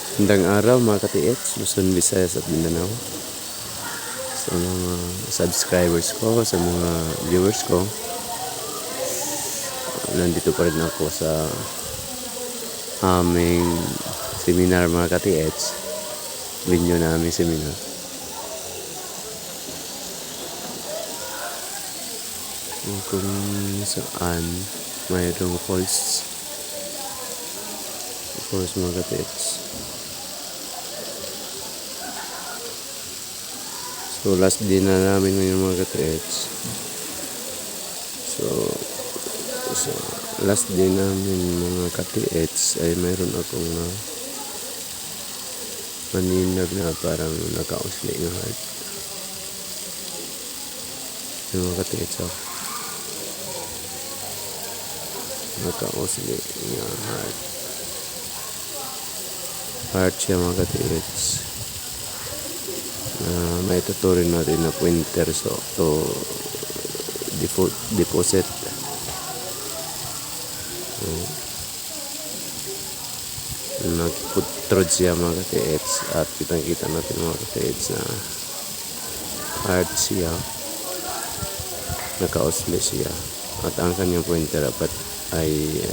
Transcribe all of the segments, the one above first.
Magandang araw mga ka-TH, Luzon, Visayas at Mindanao. Sa mga subscribers ko, sa mga viewers ko, nandito pa rin ako sa aming seminar mga ka-TH. Video na aming seminar. Kung saan mayroong falls mga ka-TH. So last day na namin ngayon mga ka-TH. So last day namin mga ka-TH ay mayroon akong maninag na parang naka-usli ng heart. Yung mga ka-TH naka-usli ng heart siya mga ka-TH. May tuturin natin na pointer to deposit. Nagputrod siya mga ka-TH at kitang-kita natin mga ka-TH na heart siya, naka-oscillate siya at ang kanyang pointer dapat ay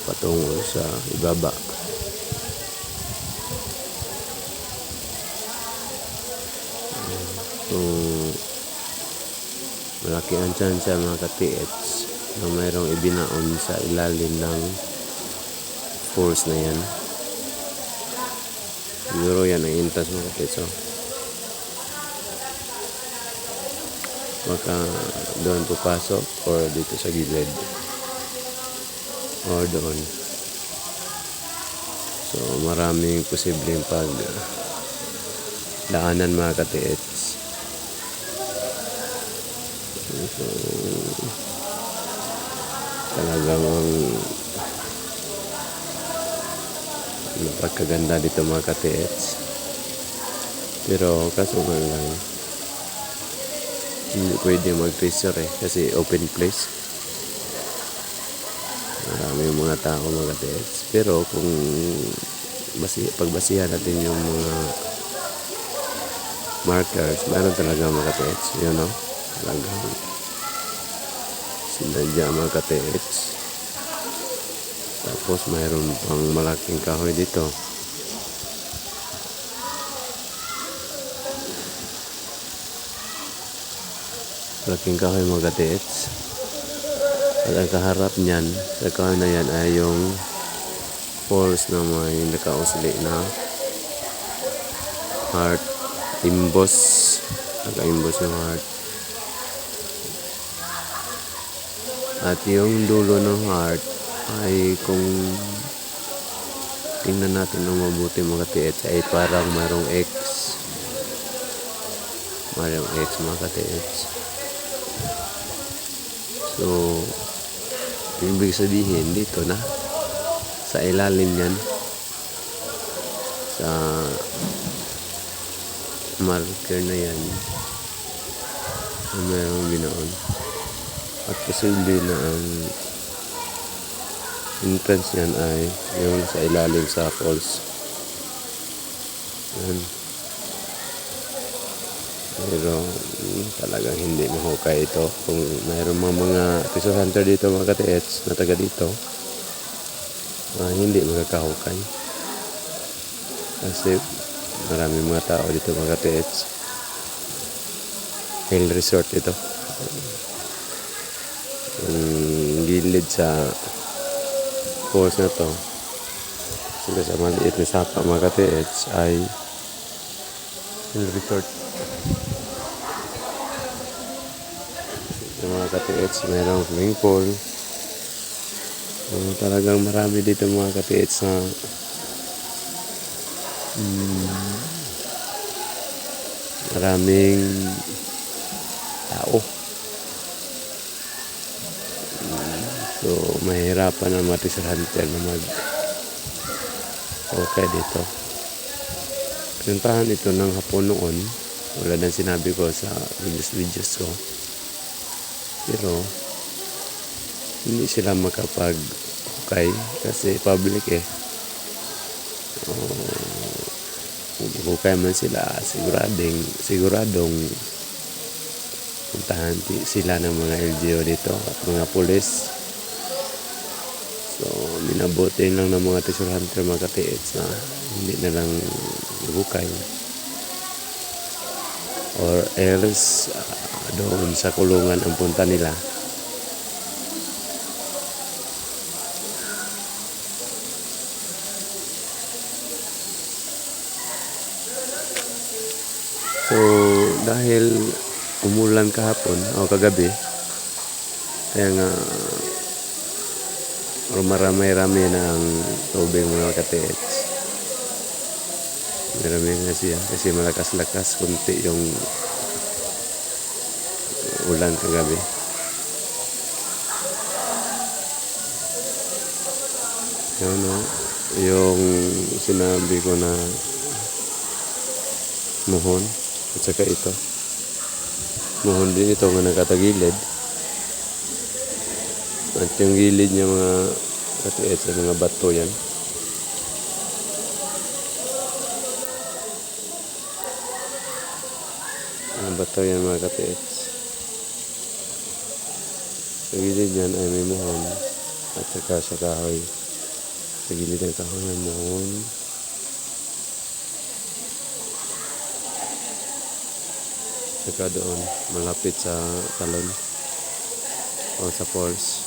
patungo sa ibaba. Malaki ang chance mga ka-TH na mayroong ibinaon sa ilalim ng force na yan. Siguro yan ang intas mga ka-TH. Baka doon pupasok or dito sa gilid or doon. So maraming posibleng daanan mga ka-TH. So, talagang napagkaganda dito mga ka-TH. Pero kaso nga lang hindi pwede mag-tracer kasi open place. Maraming mga tao mga ka-TH. Pero kung pagbasihan natin yung mga markers, mayroon talaga mga ka-TH. You know? Talagang sinadya mga ka-TH. Tapos mayroon pang malaking kahoy dito. Malaking kahoy mga ka-TH. At ang kaharap niyan sa kahoy na yan ay yung falls na may naka-usli na heart, imbos, naka-imbos yung heart. At yung dulo ng heart ay kung tingnan natin ng mabuti mga ka-TH ay parang mayroong X. Mayroong X mga ka-TH. So ibig sabihin dito na sa ilalim yan, sa marker na yan, mayroong binaon. At posible na ang entrance yan ay yung sa ilalim sa falls. Yan. Pero talagang hindi mahukay ito. Kung mayroong mga treasure hunter dito mga ka-TH na taga dito, hindi magkakahukay. Kasi maraming mga tao dito mga ka-TH. Hill resort ito. Gilid sa falls na to, sila sa maliit na sapa mga ka-TH ay hill resort. Yung mga ka-TH mayroong swimming pool. Talagang marami dito mga ka-TH na maraming tao. So mahirapan ang mga treasure hunter na okay dito. Pinuntahan ito ng hapon noon, wala na sinabi ko sa videos ko. Pero hindi sila makapag-hukay kasi public kung hukay man sila, siguradong puntahan sila ng mga LGU dito at mga pulis. So, minabutin lang ng mga treasure hunter mga ka-TH na hindi na lang hukay. Or else, doon sa kulungan ang punta nila. So, dahil umulan kahapon o kagabi, kaya nga maramay-rami na ang tubig mga ka-TH. Marami nga siya kasi malakas-lakas kunti yung ulan kagabi. Yun, no? Yung sinabi ko na muhon at saka ito. Muhon din ito nga nagkatagilid. At yung gilid niya mga ka-TH sa mga bato yan. Mga bato yan mga ka-TH. Sa gilid yan ay may muhon at saka sa kahoy. Sa gilid ng kahoy may muhon. Saka doon malapit sa talon o sa falls.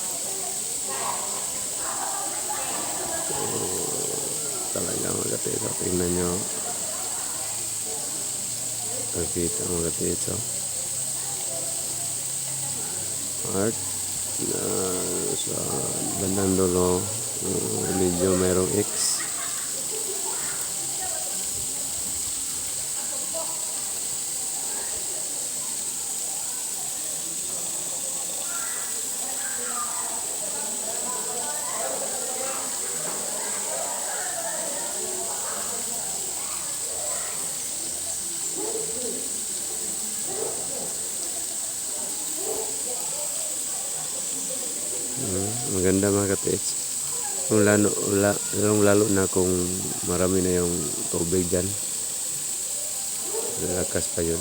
Talaga mga ka-TH, tingnan nyo, nakita mga ka-TH, art na sa bandang dulo, medyo mayroong X. Maganda mga ka-TH. Lalo na kung marami na yung tubig dyan. Lalakas pa yun.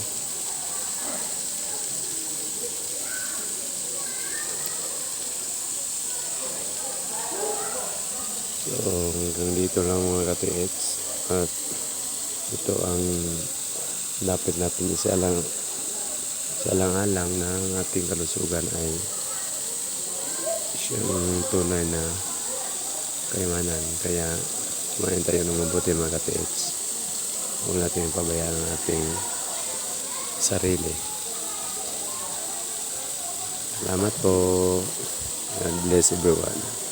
So hanggang dito lang mga ka-TH. At ito ang dapat natin isalang-alang na ang ating kalusugan ay siyang tunay na kayamanan. Kaya kumain tayo ng mabuti mga ka-TH. Huwag natin pabayaan ang ating sarili. Salamat po. God bless everyone.